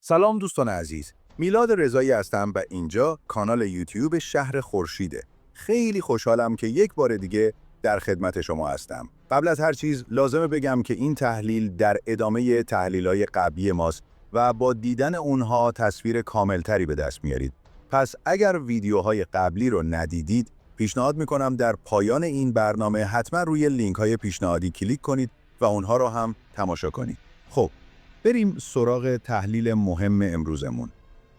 سلام دوستان عزیز، میلاد رضایی هستم و اینجا کانال یوتیوب شهر خورشیده. خیلی خوشحالم که یک بار دیگه در خدمت شما هستم. قبل از هر چیز لازمه بگم که این تحلیل در ادامه تحلیل‌های قبلی ماست و با دیدن اونها تصویر کاملتری به دست میارید. پس اگر ویدیوهای قبلی رو ندیدید، پیشنهاد میکنم در پایان این برنامه حتما روی لینک‌های پیشنهادی کلیک کنید و اونها رو هم تماشا کنید. خب بریم سراغ تحلیل مهم امروزمون.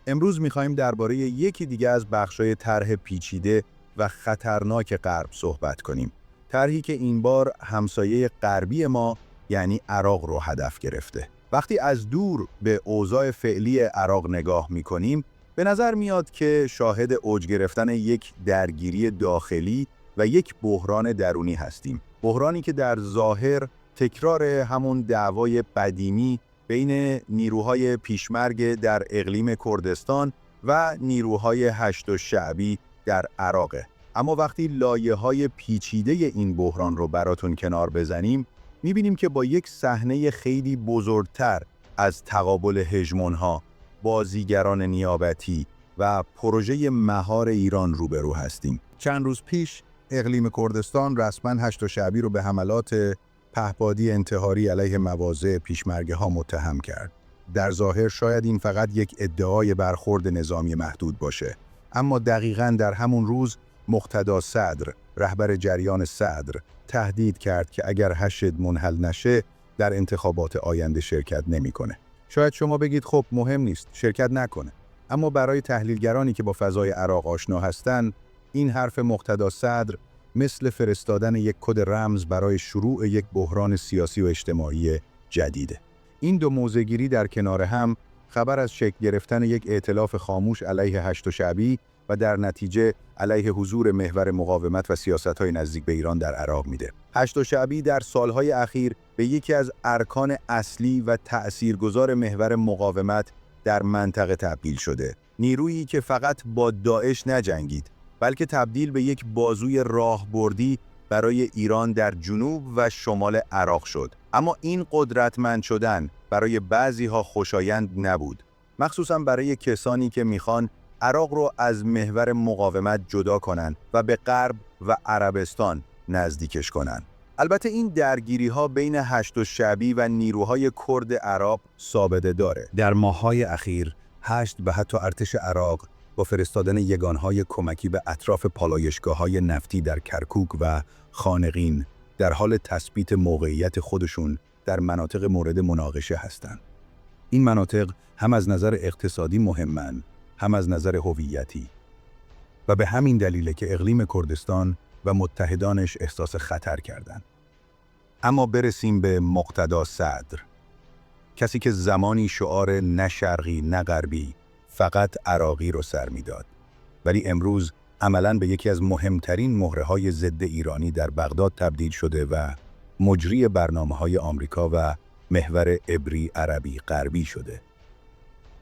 امروز می‌خوایم درباره یکی دیگه از بخش‌های طرح پیچیده و خطرناک غرب صحبت کنیم. طرحی که این بار همسایه غربی ما یعنی عراق رو هدف گرفته. وقتی از دور به اوضاع فعلی عراق نگاه می‌کنیم، به نظر میاد که شاهد اوج گرفتن یک درگیری داخلی و یک بحران درونی هستیم. بحرانی که در ظاهر تکرار همون دعوای قدیمی بین نیروهای پیشمرگ در اقلیم کردستان و نیروهای هشت شعبی در عراق. اما وقتی لایه‌های پیچیده این بحران رو براتون کنار بزنیم، می‌بینیم که با یک صحنه خیلی بزرگتر از تقابل هژمون‌ها، بازیگران نیابتی و پروژه مهار ایران روبرو هستیم. چند روز پیش اقلیم کردستان رسما هشت شعبی رو به حملات پهپادی انتحاری علیه مواضع پیشمرگه ها متهم کرد. در ظاهر شاید این فقط یک ادعای برخورد نظامی محدود باشه، اما دقیقاً در همون روز مقتدا صدر، رهبر جریان صدر، تهدید کرد که اگر حشد منحل نشه در انتخابات آینده شرکت نمیکنه. شاید شما بگید خب مهم نیست، شرکت نکنه. اما برای تحلیلگرانی که با فضای عراق آشنا هستن، این حرف مقتدا صدر مثل فرستادن یک کد رمز برای شروع یک بحران سیاسی و اجتماعی جدیده. این دو موضع‌گیری در کنار هم خبر از شکل گرفتن یک ائتلاف خاموش علیه هشت شعبی و در نتیجه علیه حضور محور مقاومت و سیاست‌های نزدیک به ایران در عراق میده. هشت شعبی در سالهای اخیر به یکی از ارکان اصلی و تأثیرگذار محور مقاومت در منطقه تبدیل شده. نیرویی که فقط با داعش نجنگید، بلکه تبدیل به یک بازوی راهبردی برای ایران در جنوب و شمال عراق شد. اما این قدرتمند شدن برای بعضی‌ها خوشایند نبود، مخصوصا برای کسانی که میخوان عراق رو از محور مقاومت جدا کنن و به غرب و عربستان نزدیکش کنن. البته این درگیری‌ها بین هشت شعبی و نیروهای کرد عراق سابقه داره. در ماه‌های اخیر هشت و حتی ارتش عراق با فرستادن یگانهای کمکی به اطراف پالایشگاه‌های نفتی در کرکوک و خانقین در حال تثبیت موقعیت خودشون در مناطق مورد مناقشه هستند. این مناطق هم از نظر اقتصادی مهمن، هم از نظر هویتی و به همین دلیله که اقلیم کردستان و متحدانش احساس خطر کردند. اما برسیم به مقتدا صدر، کسی که زمانی شعار نه شرقی نه غربی، فقط عراقی رو سر میداد، ولی امروز عملاً به یکی از مهمترین مهره‌های ضد ایرانی در بغداد تبدیل شده و مجری برنامه‌های آمریکا و محور عبری عربی غربی شده.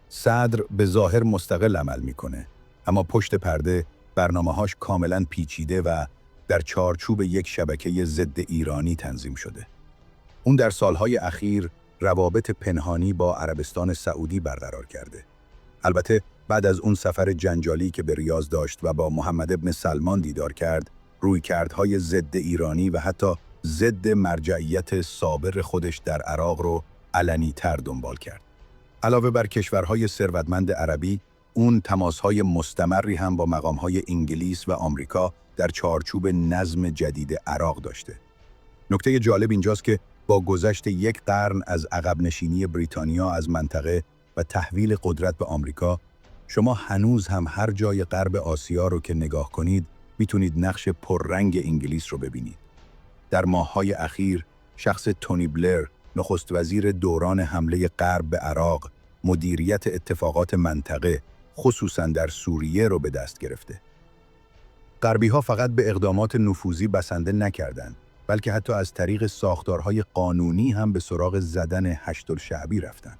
صدر به ظاهر مستقل عمل میکنه، اما پشت پرده برنامه‌هاش کاملاً پیچیده و در چارچوب یک شبکه ضد ایرانی تنظیم شده. اون در سالهای اخیر روابط پنهانی با عربستان سعودی برقرار کرده. البته بعد از اون سفر جنجالی که به ریاض داشت و با محمد ابن سلمان دیدار کرد، رویکردهای ضد ایرانی و حتی ضد مرجعیت سابق خودش در عراق رو علنی تر دنبال کرد. علاوه بر کشورهای ثروتمند عربی، اون تماسهای مستمری هم با مقامهای انگلیس و آمریکا در چارچوب نظم جدید عراق داشته. نکته جالب اینجاست که با گذشت یک قرن از عقب نشینی بریتانیا از منطقه و تحویل قدرت به آمریکا، شما هنوز هم هر جای غرب آسیا رو که نگاه کنید میتونید نقش پررنگ انگلیس رو ببینید. در ماه‌های اخیر شخص تونی بلر، نخست وزیر دوران حمله غرب به عراق، مدیریت اتفاقات منطقه خصوصاً در سوریه رو به دست گرفته. غربی‌ها فقط به اقدامات نفوذی بسنده نکردند، بلکه حتی از طریق ساختارهای قانونی هم به سراغ زدن هشت شعبی رفتند.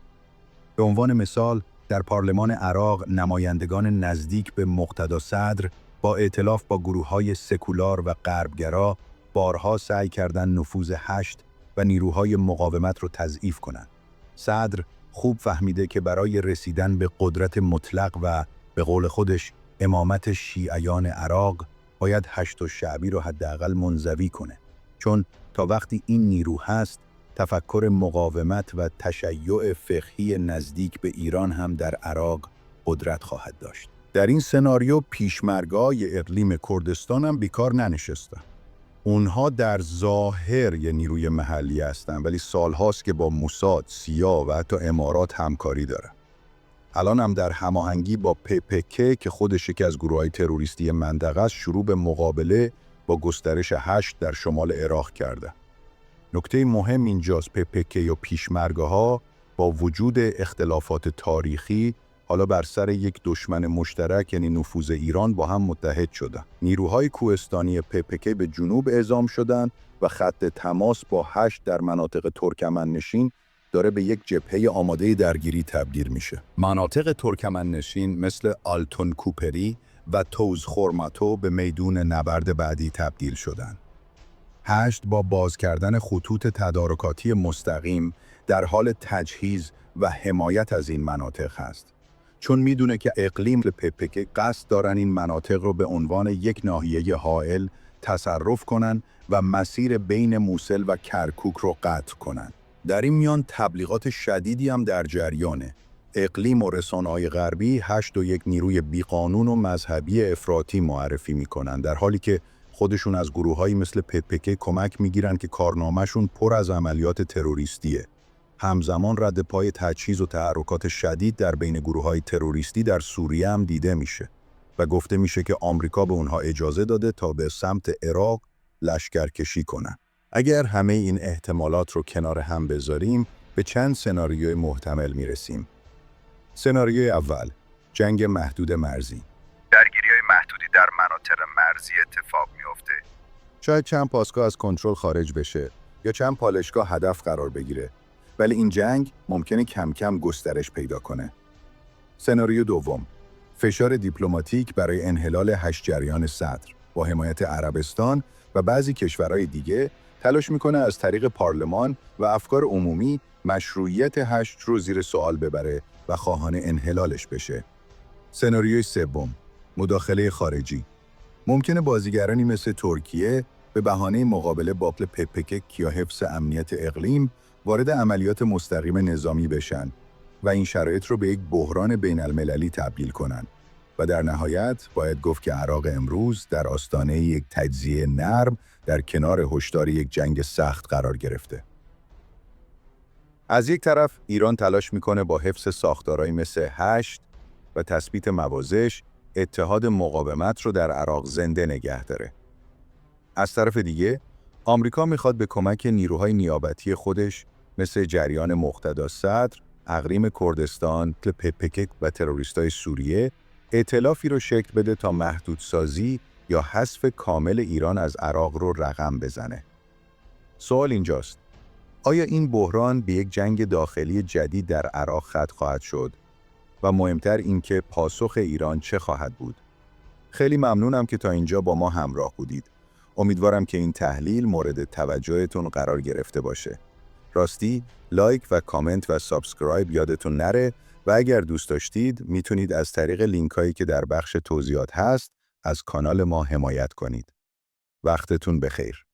به عنوان مثال، در پارلمان عراق نمایندگان نزدیک به مقتدا صدر با ائتلاف با گروه‌های سکولار و غربگرا بارها سعی کردند نفوذ هشت و نیروهای مقاومت رو تضعیف کنند. صدر خوب فهمیده که برای رسیدن به قدرت مطلق و به قول خودش امامت شیعیان عراق باید هشت الشعبی رو حداقل منزوی کنه. چون تا وقتی این نیرو هست، تفکر مقاومت و تشیع فقهی نزدیک به ایران هم در عراق قدرت خواهد داشت. در این سناریو پیشمرگای اقلیم کردستان هم بیکار ننشستن. اونها در ظاهر یه نیروی محلی هستن، ولی سالهاست که با موساد، سیا و حتی امارات همکاری دارن. الان هم در هماهنگی با PPK که خودش یکی از گروه‌های تروریستی منطقه است، شروع به مقابله با گسترش هشت در شمال عراق کرده. نکته مهم اینجاست PPK و پیشمرگه‌ها با وجود اختلافات تاریخی حالا بر سر یک دشمن مشترک یعنی نفوذ ایران با هم متحد شدند. نیروهای کوهستانی PPK به جنوب اعزام شدند و خط تماس با هشت در مناطق ترکمن‌نشین داره به یک جبهه آماده درگیری تبدیل میشه. مناطق ترکمن‌نشین مثل آلتون کوپری و توز خورماتو به میدون نبرد بعدی تبدیل شدند. هشت با باز کردن خطوط تدارکاتی مستقیم در حال تجهیز و حمایت از این مناطق هست. چون میدونه که اقلیم PPK قصد دارن این مناطق رو به عنوان یک ناحیه حائل تصرف کنن و مسیر بین موصل و کرکوک رو قطع کنن. در این میان تبلیغات شدیدی هم در جریانه. اقلیم و رسانه‌های غربی هشت و یک نیروی بیقانون و مذهبی افراطی معرفی میکنن، در حالی که خودشون از گروه‌هایی مثل PPK کمک میگیرن که کارنامه‌شون پر از عملیات تروریستیه. همزمان رد پای تجهیز و تحرکات شدید در بین گروه‌های تروریستی در سوریه هم دیده میشه و گفته میشه که آمریکا به اونها اجازه داده تا به سمت عراق لشکرکشی کنن. اگر همه این احتمالات رو کنار هم بذاریم، به چند سناریوی محتمل میرسیم. سناریوی اول، جنگ محدود مرزی. درگیری‌های محدودی در مناطق مرزی اتفاق میفته. شاید چند پاسگاه از کنترل خارج بشه یا چند پالایشگاه هدف قرار بگیره، ولی این جنگ ممکنه کم کم گسترش پیدا کنه. سناریو دوم، فشار دیپلماتیک برای انحلال هشت جریان صدر با حمایت عربستان و بعضی کشورهای دیگه تلاش میکنه از طریق پارلمان و افکار عمومی مشروعیت هشت رو زیر سوال ببره و خواهان انحلالش بشه. سناریوی سوم، مداخله خارجی. ممکنه بازیگرانی مثل ترکیه به بهانه مقابله با PPK یا حفظ امنیت اقلیم وارد عملیات مستقیم نظامی بشن و این شرایط رو به یک بحران بین المللی تبدیل کنن. و در نهایت باید گفت که عراق امروز در آستانه یک تجزیه نرم در کنار هشدار یک جنگ سخت قرار گرفته. از یک طرف ایران تلاش میکنه با حفظ ساختارهایی مثل هشت و تثبیت موازش اتحاد مقاومت رو در عراق زنده نگه داره. از طرف دیگه آمریکا میخواد به کمک نیروهای نیابتی خودش مثل جریان مقتدا صدر، اقلیم کردستان، PPK و تروریستای سوریه ائتلافی رو شکل بده تا محدودسازی یا حذف کامل ایران از عراق رو رقم بزنه. سوال اینجاست: آیا این بحران به یک جنگ داخلی جدید در عراق ختم خواهد شد؟ و مهمتر اینکه پاسخ ایران چه خواهد بود؟ خیلی ممنونم که تا اینجا با ما همراه بودید. امیدوارم که این تحلیل مورد توجهتون قرار گرفته باشه. راستی لایک و کامنت و سابسکرایب یادتون نره و اگر دوست داشتید میتونید از طریق لینک هایی که در بخش توضیحات هست از کانال ما حمایت کنید. وقتتون بخیر.